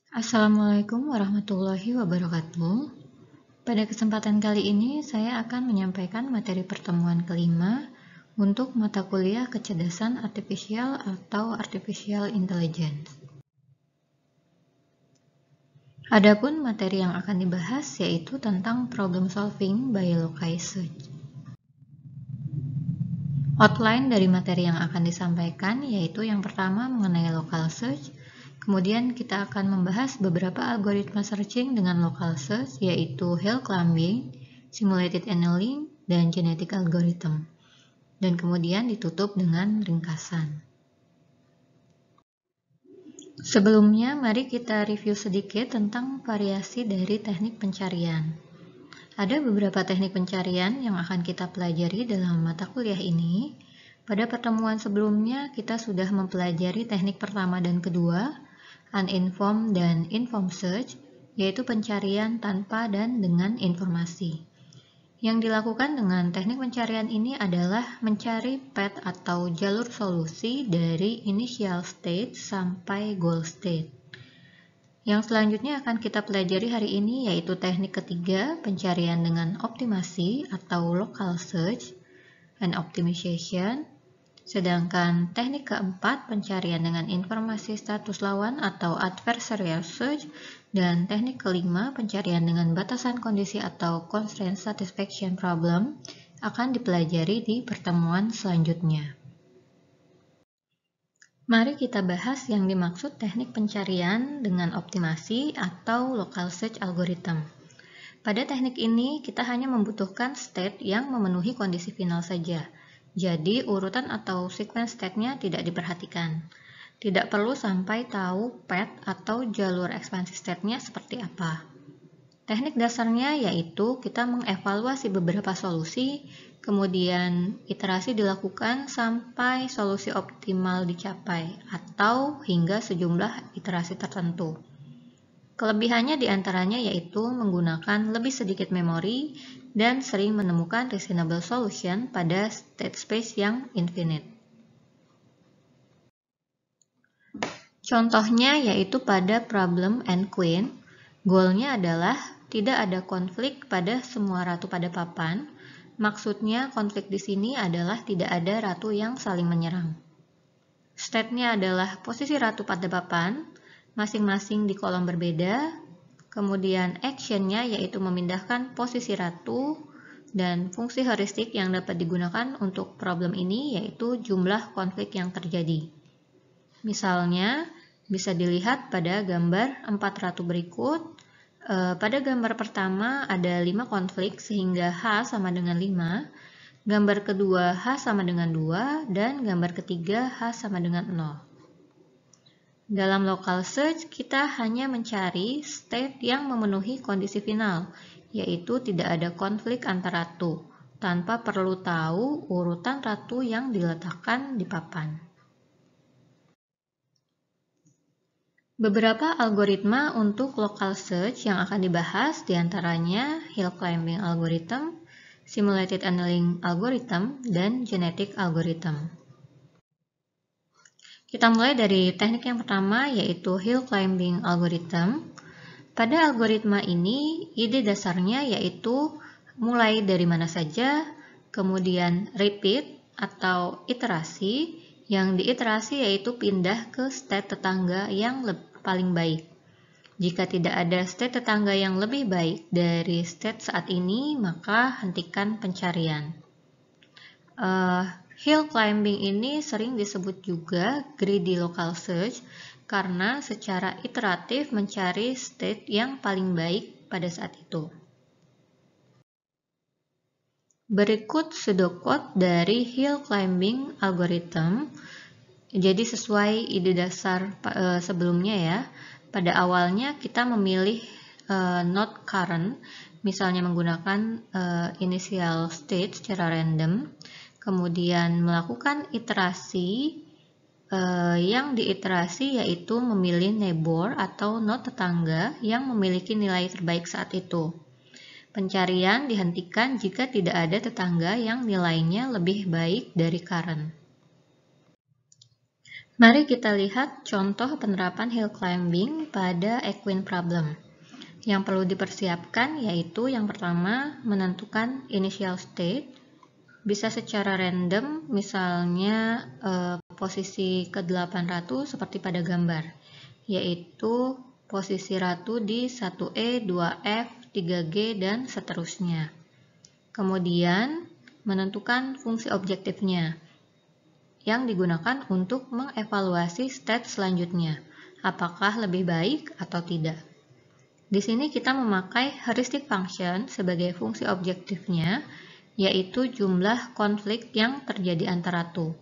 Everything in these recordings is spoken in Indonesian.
Assalamualaikum warahmatullahi wabarakatuh. Pada kesempatan kali ini, saya akan menyampaikan materi pertemuan kelima untuk mata kuliah kecerdasan artifisial atau artificial intelligence. Adapun materi yang akan dibahas yaitu tentang problem solving by localized search. Outline dari materi yang akan disampaikan yaitu yang pertama mengenai local search. Kemudian kita akan membahas beberapa algoritma searching dengan local search yaitu hill climbing, simulated annealing, dan genetic algorithm. Dan kemudian ditutup dengan ringkasan. Sebelumnya, mari kita review sedikit tentang variasi dari teknik pencarian. Ada beberapa teknik pencarian yang akan kita pelajari dalam mata kuliah ini. Pada pertemuan sebelumnya, kita sudah mempelajari teknik pertama dan kedua, uninformed dan informed search, yaitu pencarian tanpa dan dengan informasi. Yang dilakukan dengan teknik pencarian ini adalah mencari path atau jalur solusi dari initial state sampai goal state. Yang selanjutnya akan kita pelajari hari ini yaitu teknik ketiga, pencarian dengan optimasi atau local search and optimization. Sedangkan teknik keempat, pencarian dengan informasi status lawan atau adversarial search, dan teknik kelima, pencarian dengan batasan kondisi atau constraint satisfaction problem, akan dipelajari di pertemuan selanjutnya. Mari kita bahas yang dimaksud teknik pencarian dengan optimasi atau local search algorithm. Pada teknik ini, kita hanya membutuhkan state yang memenuhi kondisi final saja. Jadi, urutan atau sequence state-nya tidak diperhatikan. Tidak perlu sampai tahu path atau jalur ekspansi state-nya seperti apa. Teknik dasarnya yaitu kita mengevaluasi beberapa solusi, kemudian iterasi dilakukan sampai solusi optimal dicapai atau hingga sejumlah iterasi tertentu. Kelebihannya diantaranya yaitu menggunakan lebih sedikit memori dan sering menemukan reasonable solution pada state space yang infinite. Contohnya yaitu pada problem and queen, goalnya adalah tidak ada konflik pada semua ratu pada papan. Maksudnya konflik di sini adalah tidak ada ratu yang saling menyerang. State-nya adalah posisi ratu pada papan, masing-masing di kolom berbeda. Kemudian action-nya yaitu memindahkan posisi ratu, dan fungsi heuristik yang dapat digunakan untuk problem ini yaitu jumlah konflik yang terjadi. Misalnya, bisa dilihat pada gambar 4 ratu berikut. Pada gambar pertama ada 5 konflik sehingga H sama dengan 5. Gambar kedua H sama dengan 2 dan gambar ketiga H sama dengan 0. Dalam local search, kita hanya mencari state yang memenuhi kondisi final, yaitu tidak ada konflik antar ratu, tanpa perlu tahu urutan ratu yang diletakkan di papan. Beberapa algoritma untuk local search yang akan dibahas diantaranya hill climbing algorithm, simulated annealing algorithm, dan genetic algorithm. Kita mulai dari teknik yang pertama yaitu hill climbing algorithm. Pada algoritma ini, ide dasarnya yaitu mulai dari mana saja, kemudian repeat atau iterasi, yang diiterasi yaitu pindah ke state tetangga yang paling baik. Jika tidak ada state tetangga yang lebih baik dari state saat ini, maka hentikan pencarian. Hill climbing ini sering disebut juga greedy local search karena secara iteratif mencari state yang paling baik pada saat itu. Berikut pseudocode dari hill climbing algorithm. Jadi sesuai ide dasar sebelumnya ya. Pada awalnya kita memilih not current, misalnya menggunakan initial state secara random. Kemudian melakukan iterasi, yang diiterasi yaitu memilih neighbor atau node tetangga yang memiliki nilai terbaik saat itu. Pencarian dihentikan jika tidak ada tetangga yang nilainya lebih baik dari current. Mari kita lihat contoh penerapan hill climbing pada equine problem. Yang perlu dipersiapkan yaitu yang pertama menentukan initial state, bisa secara random, misalnya posisi ke-8 ratu seperti pada gambar, yaitu posisi ratu di 1E, 2F, 3G, dan seterusnya. Kemudian menentukan fungsi objektifnya yang digunakan untuk mengevaluasi state selanjutnya, apakah lebih baik atau tidak. Di sini kita memakai heuristic function sebagai fungsi objektifnya, yaitu jumlah konflik yang terjadi antar ratu.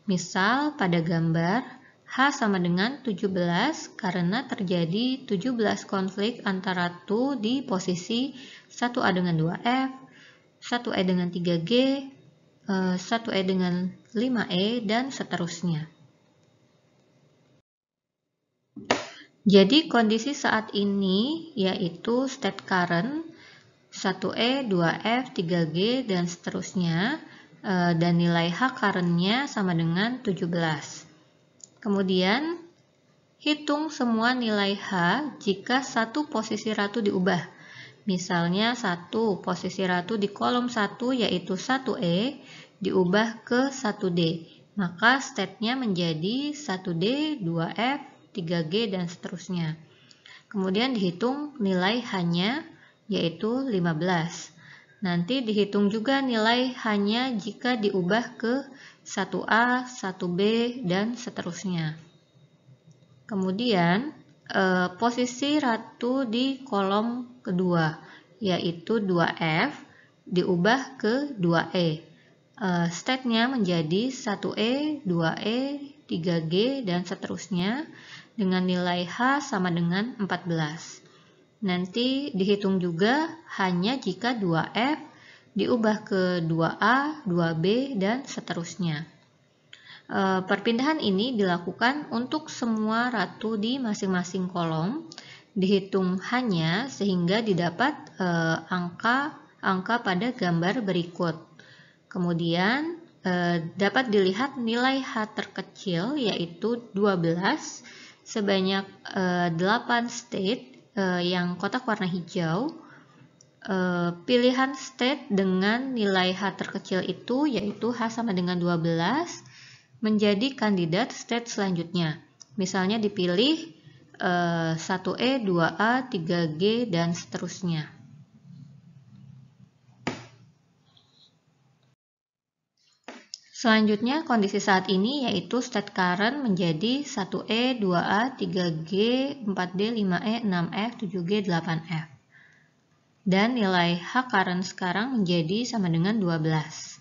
Misal pada gambar, H sama dengan 17 karena terjadi 17 konflik antar ratu di posisi 1A dengan 2F, 1E dengan 3G, 1E dengan 5E, dan seterusnya. Jadi kondisi saat ini yaitu state current 1E, 2F, 3G, dan seterusnya, dan nilai H current-nya sama dengan 17. Kemudian hitung semua nilai H jika satu posisi ratu diubah. Misalnya posisi ratu di kolom 1 yaitu 1E diubah ke 1D, maka state-nya menjadi 1D, 2F, 3G, dan seterusnya. Kemudian dihitung nilai H-nya yaitu 15. Nanti dihitung juga nilai H-nya jika diubah ke 1A, 1B, dan seterusnya. Kemudian posisi ratu di kolom kedua yaitu 2F diubah ke 2E. State-nya menjadi 1E, 2E, 3G, dan seterusnya dengan nilai H sama dengan 14. Nanti dihitung juga hanya jika 2F diubah ke 2A, 2B, dan seterusnya. Perpindahan ini dilakukan untuk semua ratu di masing-masing kolom, dihitung hanya sehingga didapat angka pada gambar berikut. Kemudian dapat dilihat nilai H terkecil yaitu 12 sebanyak 8 state yang kotak warna hijau. Pilihan state dengan nilai H terkecil itu yaitu H sama dengan 12 menjadi kandidat state selanjutnya. Misalnya dipilih 1E, 2A, 3G, dan seterusnya. Selanjutnya kondisi saat ini yaitu state current menjadi 1E, 2A, 3G, 4D, 5E, 6F, 7G, 8F. Dan nilai H current sekarang menjadi sama dengan 12.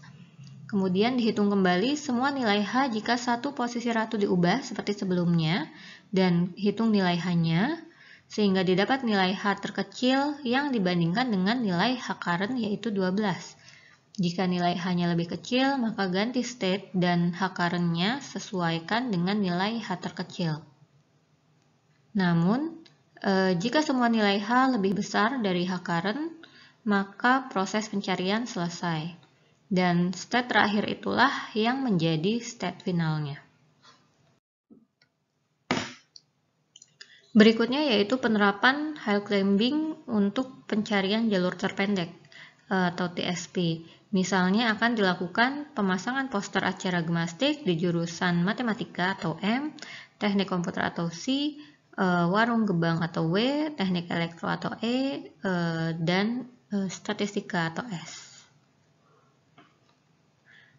Kemudian dihitung kembali semua nilai H jika satu posisi ratu diubah seperti sebelumnya, dan hitung nilai H-nya, sehingga didapat nilai H terkecil yang dibandingkan dengan nilai H current yaitu 12. Jika nilai H-nya lebih kecil, maka ganti state dan H current-nya sesuaikan dengan nilai H terkecil. Namun, jika semua nilai H lebih besar dari H current, maka proses pencarian selesai. Dan state terakhir itulah yang menjadi state finalnya. Berikutnya yaitu penerapan hill climbing untuk pencarian jalur terpendek atau TSP. Misalnya akan dilakukan pemasangan poster acara gimnastik di jurusan matematika atau M, teknik komputer atau C, warung gebang atau W, teknik elektro atau E, dan statistika atau S.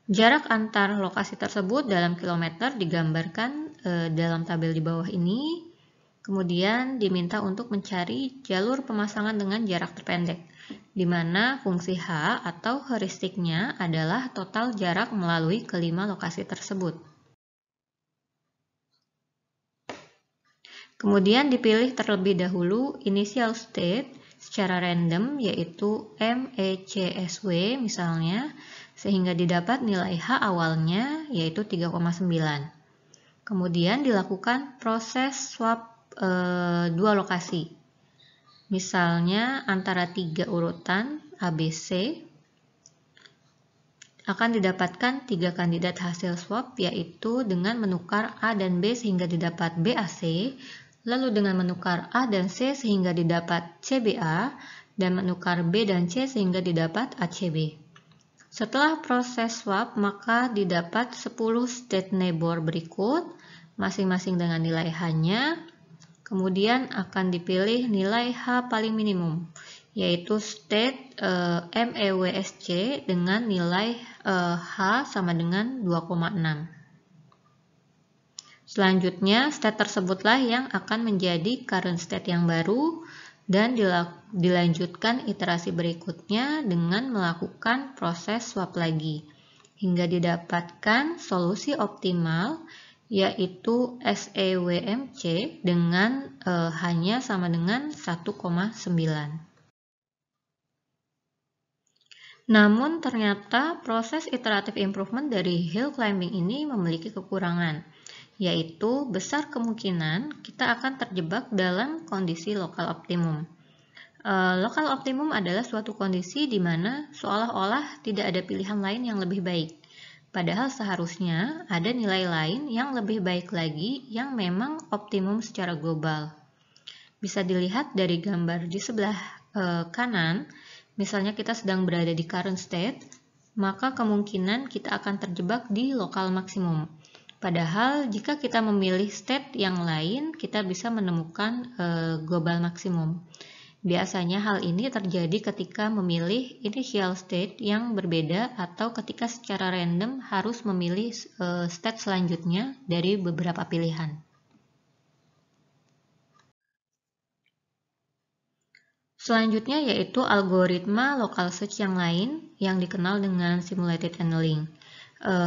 Jarak antar lokasi tersebut dalam kilometer digambarkan dalam tabel di bawah ini. Kemudian diminta untuk mencari jalur pemasangan dengan jarak terpendek, di mana fungsi H atau heuristiknya adalah total jarak melalui kelima lokasi tersebut. Kemudian dipilih terlebih dahulu initial state secara random yaitu MECSW misalnya, sehingga didapat nilai H awalnya yaitu 3,9. Kemudian dilakukan proses swap dua lokasi. Misalnya antara 3 urutan ABC, akan didapatkan 3 kandidat hasil swap, yaitu dengan menukar A dan B sehingga didapat BAC, lalu dengan menukar A dan C sehingga didapat CBA, dan menukar B dan C sehingga didapat ACB. Setelah proses swap, maka didapat 10 state neighbor berikut, masing-masing dengan nilai H-nya. Kemudian akan dipilih nilai H paling minimum, yaitu state MEWSC dengan nilai H sama dengan 2,6. Selanjutnya, state tersebutlah yang akan menjadi current state yang baru, dan dilanjutkan iterasi berikutnya dengan melakukan proses swap lagi, hingga didapatkan solusi optimal, yaitu SEWMC dengan hanya sama dengan 1,9. Namun ternyata proses iterative improvement dari hill climbing ini memiliki kekurangan, yaitu besar kemungkinan kita akan terjebak dalam kondisi lokal optimum. Lokal optimum adalah suatu kondisi di mana seolah-olah tidak ada pilihan lain yang lebih baik, padahal seharusnya ada nilai lain yang lebih baik lagi yang memang optimum secara global. Bisa dilihat dari gambar di sebelah kanan. Misalnya kita sedang berada di current state, maka kemungkinan kita akan terjebak di lokal maksimum. Padahal jika kita memilih state yang lain, kita bisa menemukan global maksimum. Biasanya hal ini terjadi ketika memilih initial state yang berbeda atau ketika secara random harus memilih state selanjutnya dari beberapa pilihan. Selanjutnya yaitu algoritma local search yang lain yang dikenal dengan simulated annealing.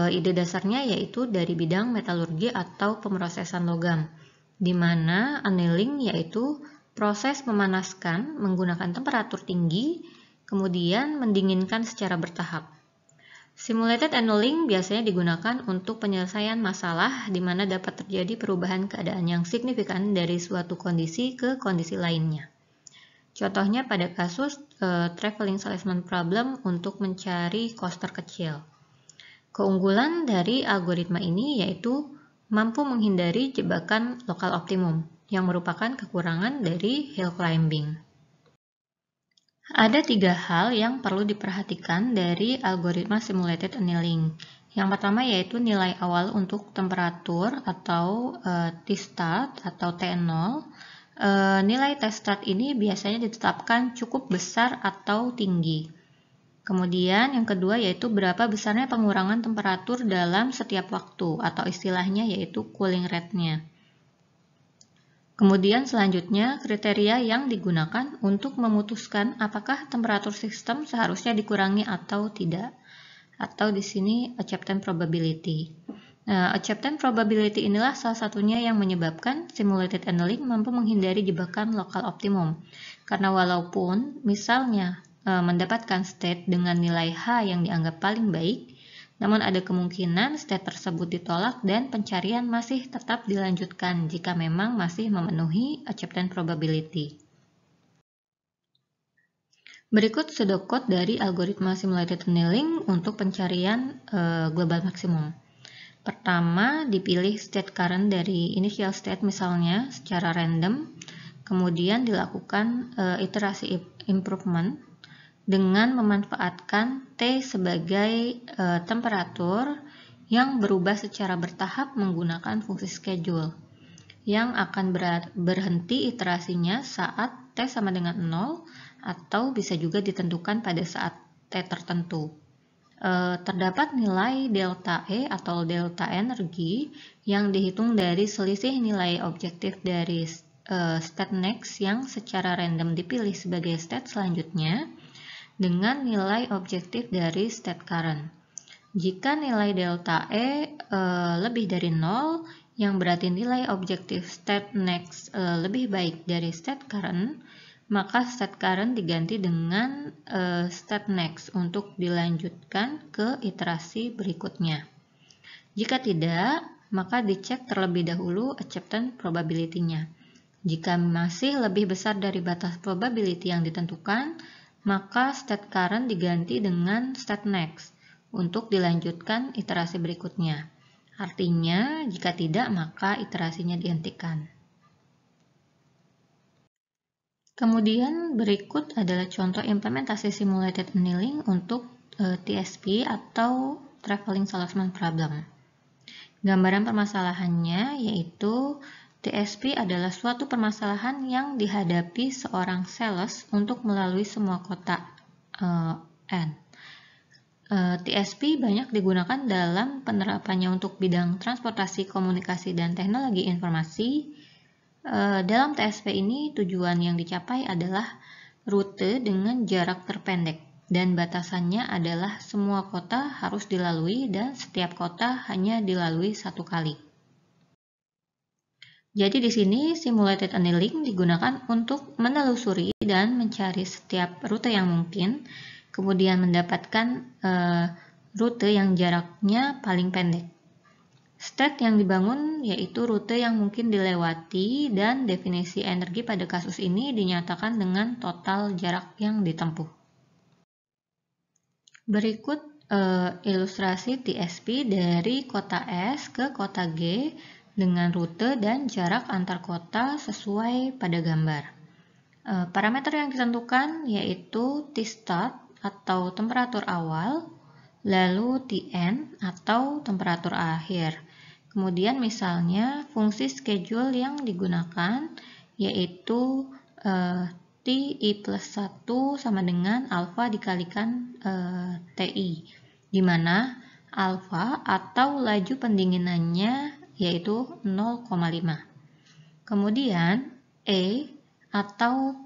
Ide dasarnya yaitu dari bidang metalurgi atau pemrosesan logam, di mana annealing yaitu proses memanaskan menggunakan temperatur tinggi, kemudian mendinginkan secara bertahap. Simulated annealing biasanya digunakan untuk penyelesaian masalah di mana dapat terjadi perubahan keadaan yang signifikan dari suatu kondisi ke kondisi lainnya. Contohnya pada kasus traveling salesman problem untuk mencari coaster kecil. Keunggulan dari algoritma ini yaitu mampu menghindari jebakan lokal optimum, yang merupakan kekurangan dari hill climbing. Ada 3 hal yang perlu diperhatikan dari algoritma simulated annealing. Yang pertama yaitu nilai awal untuk temperatur atau T-start atau T0. Nilai T-start ini biasanya ditetapkan cukup besar atau tinggi. Kemudian yang kedua yaitu berapa besarnya pengurangan temperatur dalam setiap waktu atau istilahnya yaitu cooling rate-nya. Kemudian selanjutnya kriteria yang digunakan untuk memutuskan apakah temperatur sistem seharusnya dikurangi atau tidak. Atau di sini acceptance probability. Acceptance probability inilah salah satunya yang menyebabkan simulated annealing mampu menghindari jebakan lokal optimum. Karena walaupun misalnya mendapatkan state dengan nilai H yang dianggap paling baik, namun ada kemungkinan state tersebut ditolak dan pencarian masih tetap dilanjutkan jika memang masih memenuhi acceptance probability. Berikut pseudocode dari algoritma simulated annealing untuk pencarian global maksimum. Pertama, dipilih state current dari initial state misalnya secara random, kemudian dilakukan iterasi improvement dengan memanfaatkan T sebagai temperatur yang berubah secara bertahap menggunakan fungsi schedule, yang akan berhenti iterasinya saat T sama dengan 0 atau bisa juga ditentukan pada saat T tertentu. Terdapat nilai delta E atau delta energi yang dihitung dari selisih nilai objektif dari state next yang secara random dipilih sebagai state selanjutnya dengan nilai objektif dari state current. Jika nilai delta E lebih dari 0, yang berarti nilai objektif state next lebih baik dari state current, maka state current diganti dengan state next untuk dilanjutkan ke iterasi berikutnya. Jika tidak, maka dicek terlebih dahulu acceptance probability-nya. Jika masih lebih besar dari batas probability yang ditentukan, maka state current diganti dengan state next untuk dilanjutkan iterasi berikutnya. Artinya, jika tidak, maka iterasinya dihentikan. Kemudian berikut adalah contoh implementasi simulated annealing untuk TSP atau Traveling Salesman Problem. Gambaran permasalahannya yaitu TSP adalah suatu permasalahan yang dihadapi seorang sales untuk melalui semua kota N. TSP banyak digunakan dalam penerapannya untuk bidang transportasi, komunikasi, dan teknologi informasi. Dalam TSP ini tujuan yang dicapai adalah rute dengan jarak terpendek dan batasannya adalah semua kota harus dilalui dan setiap kota hanya dilalui satu kali. Jadi di sini simulated annealing digunakan untuk menelusuri dan mencari setiap rute yang mungkin, kemudian mendapatkan rute yang jaraknya paling pendek. State yang dibangun yaitu rute yang mungkin dilewati dan definisi energi pada kasus ini dinyatakan dengan total jarak yang ditempuh. Berikut ilustrasi TSP dari kota S ke kota G dengan rute dan jarak antar kota sesuai pada gambar. Parameter yang ditentukan yaitu T-start atau temperatur awal, lalu Tn atau temperatur akhir. Kemudian misalnya fungsi schedule yang digunakan yaitu Ti plus 1 sama dengan alfa dikalikan Ti, di mana alfa atau laju pendinginannya yaitu 0,5. Kemudian E atau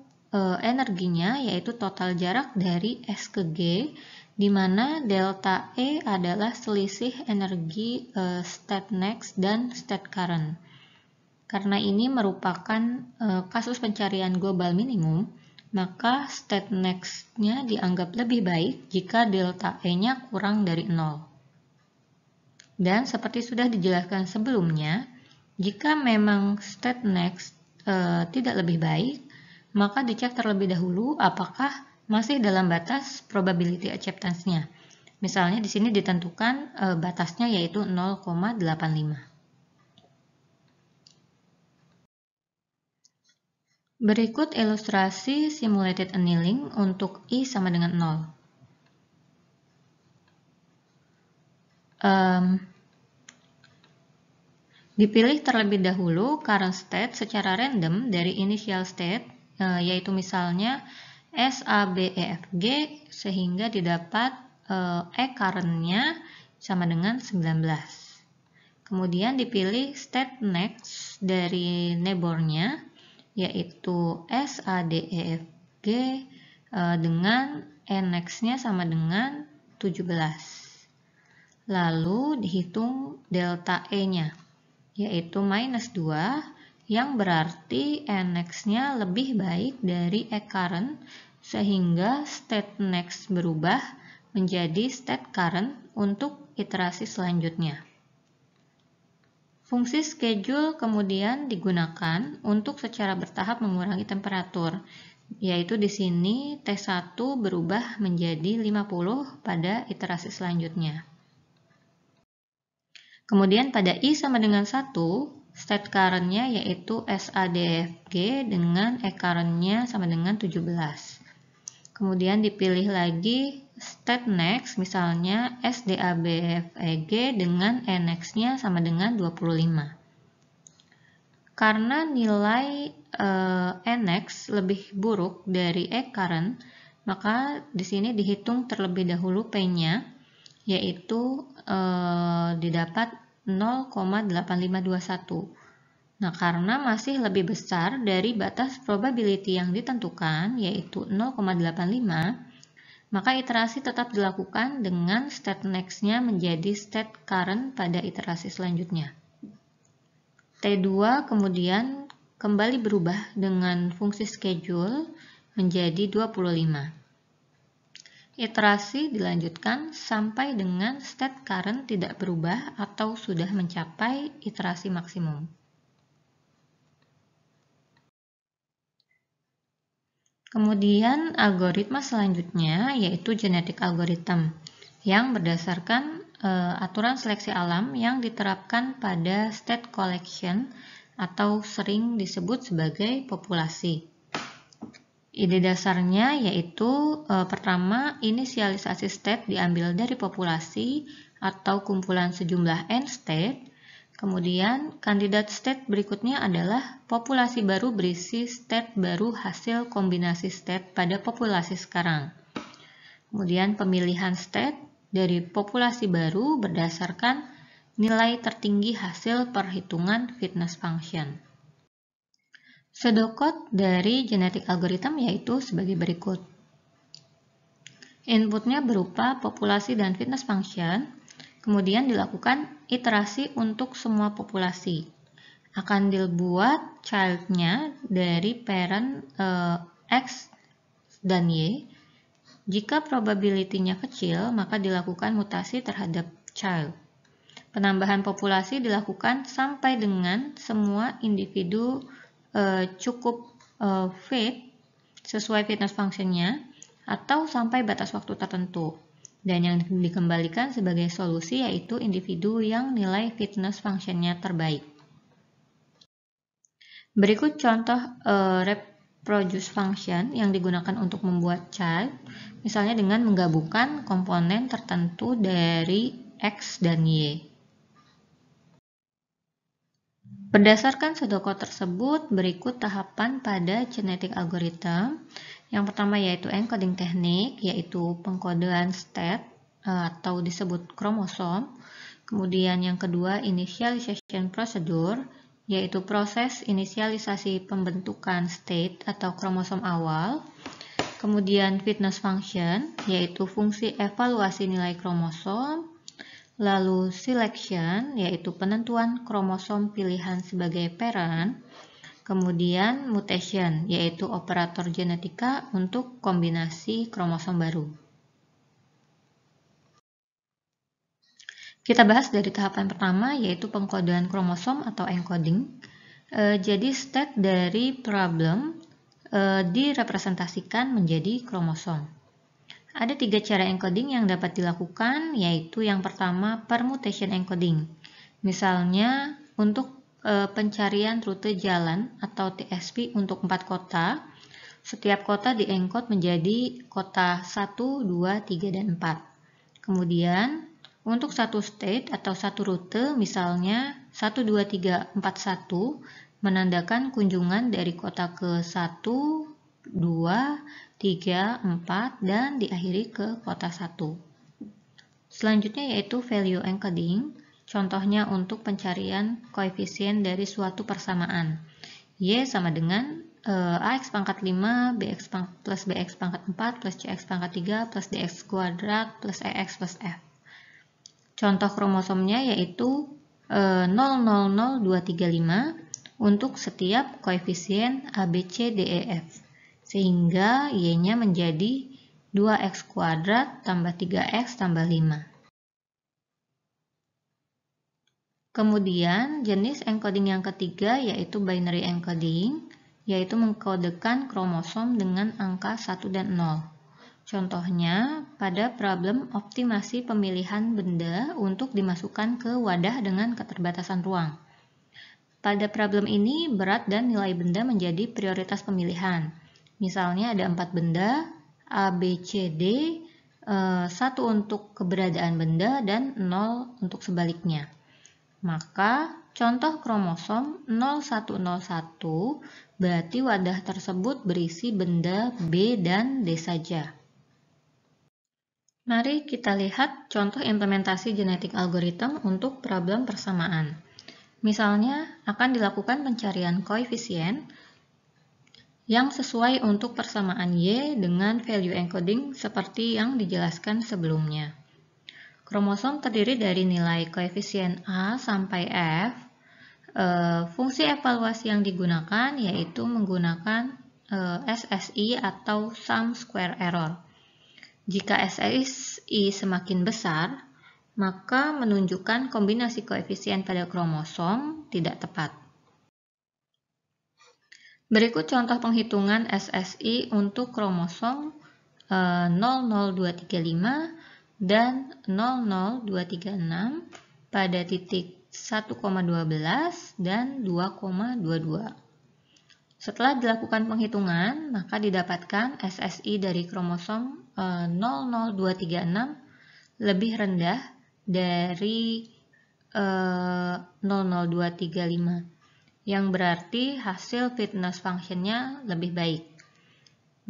energinya yaitu total jarak dari S ke G, di mana delta E adalah selisih energi state next dan state current. Karena ini merupakan kasus pencarian global minimum, maka state next-nya dianggap lebih baik jika delta E-nya kurang dari 0. Dan seperti sudah dijelaskan sebelumnya, jika memang state next tidak lebih baik, maka dicek terlebih dahulu apakah masih dalam batas probability acceptance-nya. Misalnya di sini ditentukan batasnya yaitu 0,85. Berikut ilustrasi simulated annealing untuk I sama dengan 0. Dipilih terlebih dahulu current state secara random dari initial state, yaitu misalnya S, A, B, E, F, G, sehingga didapat E current-nya sama dengan 19. Kemudian dipilih state next dari neighbor-nya, yaitu S, A, D, E, F, G, dengan E next-nya sama dengan 17. Lalu dihitung delta E-nya, yaitu minus 2, yang berarti E next-nya lebih baik dari E current, sehingga state next berubah menjadi state current untuk iterasi selanjutnya. Fungsi schedule kemudian digunakan untuk secara bertahap mengurangi temperatur, yaitu di sini T1 berubah menjadi 50 pada iterasi selanjutnya. Kemudian pada I sama dengan 1, state current-nya yaitu SADFG dengan E current-nya sama dengan 17. Kemudian dipilih lagi state next, misalnya SDABFEG dengan E next-nya sama dengan 25. Karena nilai E next lebih buruk dari E current, maka di sini dihitung terlebih dahulu P-nya, yaitu didapat 0,8521. Nah, karena masih lebih besar dari batas probability yang ditentukan, yaitu 0,85, maka iterasi tetap dilakukan dengan state next-nya menjadi state current pada iterasi selanjutnya. T2 kemudian kembali berubah dengan fungsi schedule menjadi 25. Iterasi dilanjutkan sampai dengan state current tidak berubah atau sudah mencapai iterasi maksimum. Kemudian algoritma selanjutnya yaitu genetic algorithm. yang berdasarkan aturan seleksi alam yang diterapkan pada state collection atau sering disebut sebagai populasi. Ide dasarnya yaitu pertama, inisialisasi state diambil dari populasi atau kumpulan sejumlah n state. Kemudian, kandidat state berikutnya adalah populasi baru berisi state baru hasil kombinasi state pada populasi sekarang. Kemudian, pemilihan state dari populasi baru berdasarkan nilai tertinggi hasil perhitungan fitness function. Pseudocode dari genetic algorithm yaitu sebagai berikut. Inputnya berupa populasi dan fitness function. Kemudian dilakukan iterasi untuk semua populasi. Akan dibuat child-nya dari parent X dan Y. Jika probability-nya kecil, maka dilakukan mutasi terhadap child. Penambahan populasi dilakukan sampai dengan semua individu cukup fit sesuai fitness function-nya atau sampai batas waktu tertentu. Dan yang dikembalikan sebagai solusi yaitu individu yang nilai fitness function-nya terbaik. Berikut contoh reproduce function yang digunakan untuk membuat child, misalnya dengan menggabungkan komponen tertentu dari X dan Y. Berdasarkan pseudocode tersebut, berikut tahapan pada genetic algorithm. Yang pertama yaitu encoding teknik, yaitu pengkodean state atau disebut kromosom. Kemudian yang kedua initialization procedure, yaitu proses inisialisasi pembentukan state atau kromosom awal. Kemudian fitness function, yaitu fungsi evaluasi nilai kromosom. Lalu selection, yaitu penentuan kromosom pilihan sebagai parent. Kemudian mutation, yaitu operator genetika untuk kombinasi kromosom baru. Kita bahas dari tahapan pertama, yaitu pengkodean kromosom atau encoding. Jadi state dari problem direpresentasikan menjadi kromosom. Ada 3 cara encoding yang dapat dilakukan, yaitu yang pertama permutation encoding. Misalnya untuk pencarian rute jalan atau TSP untuk 4 kota, setiap kota diencode menjadi kota 1, 2, 3, dan 4. Kemudian untuk satu state atau satu rute, misalnya 1, 2, 3, 4, 1, menandakan kunjungan dari kota ke 1, 2, 3, 4, dan diakhiri ke kota 1. Selanjutnya yaitu value encoding. Contohnya untuk pencarian koefisien dari suatu persamaan. Y sama dengan AX pangkat 5 plus BX pangkat 4 plus CX pangkat 3 plus DX kuadrat plus EX plus F. Contoh kromosomnya yaitu 000235 untuk setiap koefisien ABCDEF. Sehingga Y-nya menjadi 2X kuadrat tambah 3X tambah 5. Kemudian jenis encoding yang ketiga yaitu binary encoding, yaitu mengkodekan kromosom dengan angka 1 dan 0. Contohnya pada problem optimasi pemilihan benda untuk dimasukkan ke wadah dengan keterbatasan ruang. Pada problem ini berat dan nilai benda menjadi prioritas pemilihan. Misalnya ada 4 benda A, B, C, D, 1 untuk keberadaan benda dan 0 untuk sebaliknya. Maka contoh kromosom 0101 berarti wadah tersebut berisi benda B dan D saja. Mari kita lihat contoh implementasi genetic algorithm untuk problem persamaan. Misalnya akan dilakukan pencarian koefisien yang sesuai untuk persamaan Y dengan value encoding seperti yang dijelaskan sebelumnya. Kromosom terdiri dari nilai koefisien A sampai F. Fungsi evaluasi yang digunakan yaitu menggunakan SSI atau sum square error. Jika SSI semakin besar, maka menunjukkan kombinasi koefisien pada kromosom tidak tepat. Berikut contoh penghitungan SSI untuk kromosom 00235 dan 00236 pada titik 1,12 dan 2,22. Setelah dilakukan penghitungan, maka didapatkan SSI dari kromosom 00236 lebih rendah dari 00235, yang berarti hasil fitness functionnya lebih baik.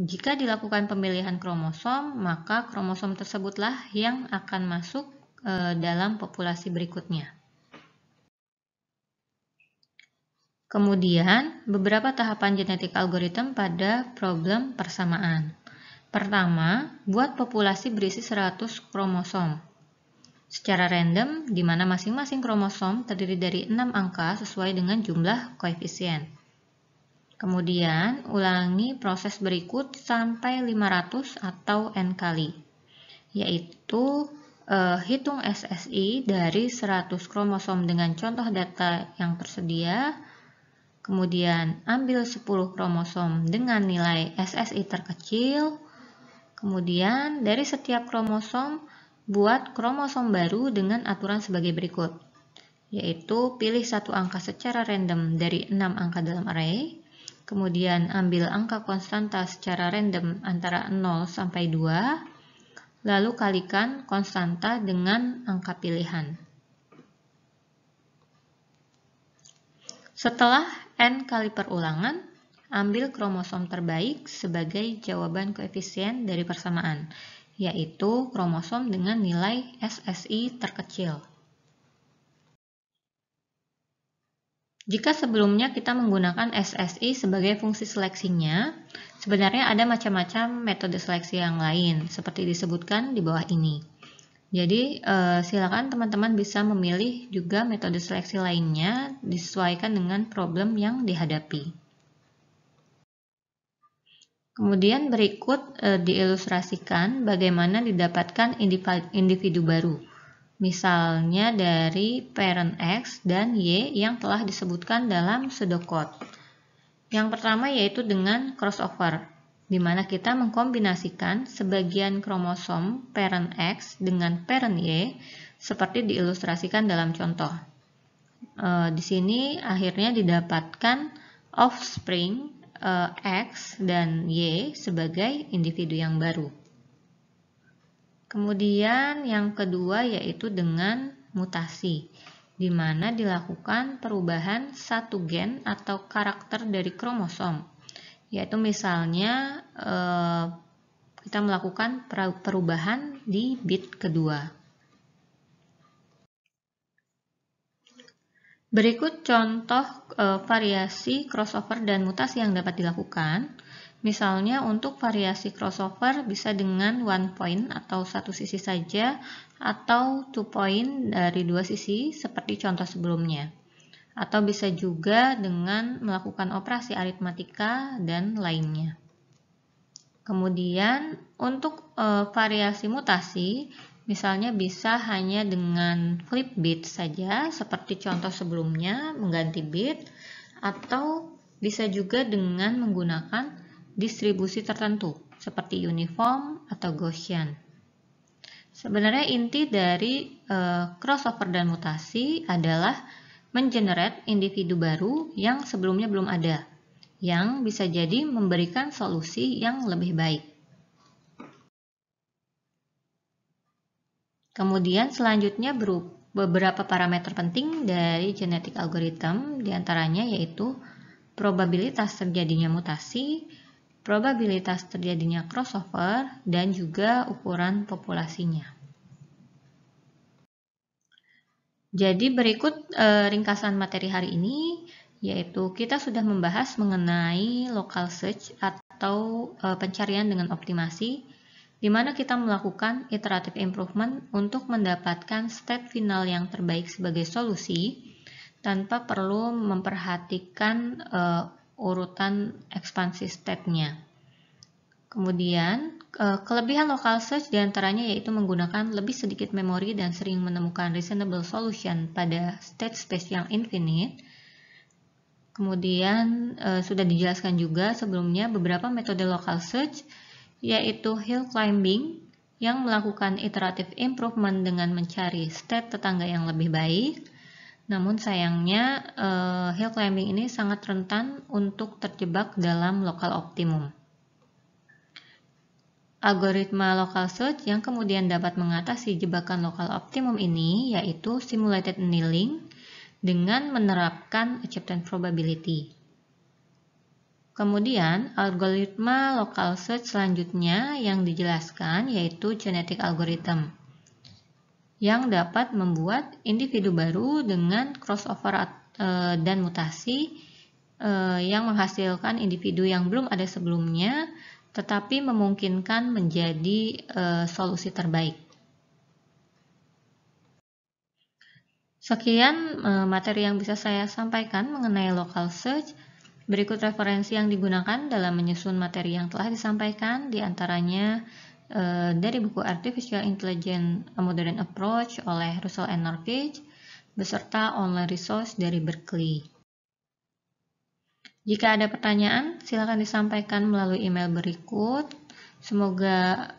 Jika dilakukan pemilihan kromosom, maka kromosom tersebutlah yang akan masuk dalam populasi berikutnya. Kemudian, beberapa tahapan genetik algoritma pada problem persamaan. Pertama, buat populasi berisi 100 kromosom secara random, di mana masing-masing kromosom terdiri dari 6 angka sesuai dengan jumlah koefisien. Kemudian, ulangi proses berikut sampai 500 atau N kali, yaitu hitung SSI dari 100 kromosom dengan contoh data yang tersedia, kemudian ambil 10 kromosom dengan nilai SSI terkecil, kemudian dari setiap kromosom, buat kromosom baru dengan aturan sebagai berikut, yaitu pilih satu angka secara random dari 6 angka dalam array, kemudian ambil angka konstanta secara random antara 0 sampai 2, lalu kalikan konstanta dengan angka pilihan. Setelah N kali perulangan, ambil kromosom terbaik sebagai jawaban koefisien dari persamaan, yaitu kromosom dengan nilai SSI terkecil. Jika sebelumnya kita menggunakan SSI sebagai fungsi seleksinya, sebenarnya ada macam-macam metode seleksi yang lain, seperti disebutkan di bawah ini. Jadi, silakan teman-teman bisa memilih juga metode seleksi lainnya disesuaikan dengan problem yang dihadapi. Kemudian berikut diilustrasikan bagaimana didapatkan individu baru, misalnya dari parent X dan Y yang telah disebutkan dalam pseudocode. Yang pertama yaitu dengan crossover, di mana kita mengkombinasikan sebagian kromosom parent X dengan parent Y seperti diilustrasikan dalam contoh. Di sini akhirnya didapatkan offspring X dan Y sebagai individu yang baru. Kemudian yang kedua yaitu dengan mutasi, di mana dilakukan perubahan satu gen atau karakter dari kromosom, yaitu misalnya kita melakukan perubahan di bit kedua. Berikut contoh variasi crossover dan mutasi yang dapat dilakukan. Misalnya untuk variasi crossover bisa dengan one point atau satu sisi saja, atau two point dari dua sisi seperti contoh sebelumnya. Atau bisa juga dengan melakukan operasi aritmatika dan lainnya. Kemudian untuk variasi mutasi, misalnya bisa hanya dengan flip bit saja, seperti contoh sebelumnya, mengganti bit, atau bisa juga dengan menggunakan distribusi tertentu, seperti uniform atau Gaussian. Sebenarnya inti dari crossover dan mutasi adalah mengenerate individu baru yang sebelumnya belum ada, yang bisa jadi memberikan solusi yang lebih baik. Kemudian selanjutnya beberapa parameter penting dari genetic algorithm, diantaranya yaitu probabilitas terjadinya mutasi, probabilitas terjadinya crossover, dan juga ukuran populasinya. Jadi berikut ringkasan materi hari ini, yaitu kita sudah membahas mengenai local search atau pencarian dengan optimasi, di mana kita melakukan iterative improvement untuk mendapatkan state final yang terbaik sebagai solusi, tanpa perlu memperhatikan urutan ekspansi state-nya. Kemudian, kelebihan local search diantaranya yaitu menggunakan lebih sedikit memori dan sering menemukan reasonable solution pada state space yang infinite. Kemudian, sudah dijelaskan juga sebelumnya beberapa metode local search, yaitu hill climbing, yang melakukan iterative improvement dengan mencari state tetangga yang lebih baik. Namun sayangnya, hill climbing ini sangat rentan untuk terjebak dalam local optimum. Algoritma local search yang kemudian dapat mengatasi jebakan local optimum ini yaitu simulated annealing dengan menerapkan acceptance probability. Kemudian, algoritma local search selanjutnya yang dijelaskan yaitu genetic algorithm yang dapat membuat individu baru dengan crossover dan mutasi yang menghasilkan individu yang belum ada sebelumnya, tetapi memungkinkan menjadi solusi terbaik. Sekian materi yang bisa saya sampaikan mengenai local search. Berikut referensi yang digunakan dalam menyusun materi yang telah disampaikan, diantaranya dari buku Artificial Intelligence A Modern Approach oleh Russell and Norvig, beserta online resource dari Berkeley. Jika ada pertanyaan, silakan disampaikan melalui email berikut. Semoga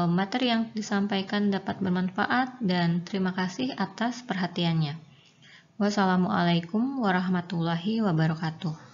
materi yang disampaikan dapat bermanfaat dan terima kasih atas perhatiannya. Wassalamualaikum warahmatullahi wabarakatuh.